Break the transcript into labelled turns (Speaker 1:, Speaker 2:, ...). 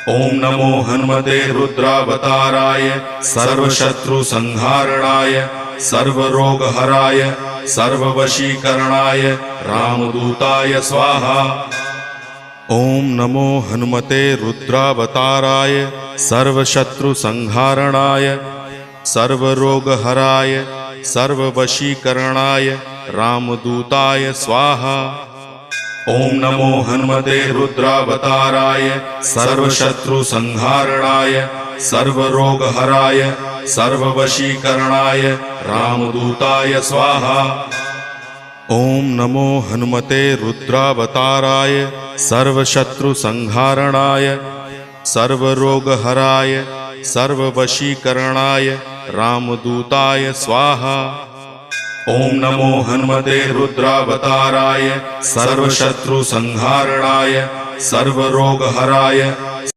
Speaker 1: ओम नमो हनुमते रुद्रावताराय सर्वशत्रुसंहारणाय सर्वरोगहराय सर्ववशीकरणाय रामदूताय स्वाहा। ओम नमो हनुमते रुद्रावताराय सर्वशत्रुसंहारणाय सर्वरोगहराय सर्ववशीकरणाय रामदूताय स्वाहा। ओम नमो हनुमते रुद्रावताराय सर्वशत्रुसंहारणाय सर्वरोगहराय सर्ववशीकरणाय रामदूताय स्वाहा। ओम नमो हनुमते रुद्रावताराय सर्वशत्रुसंहारणाय सर्वरोगहराय सर्ववशीकरणाय रामदूताय स्वाहा। ओम नमो हनुमते रुद्रावताराय सर्वशत्रुसंहारणाय सर्वरोगहराय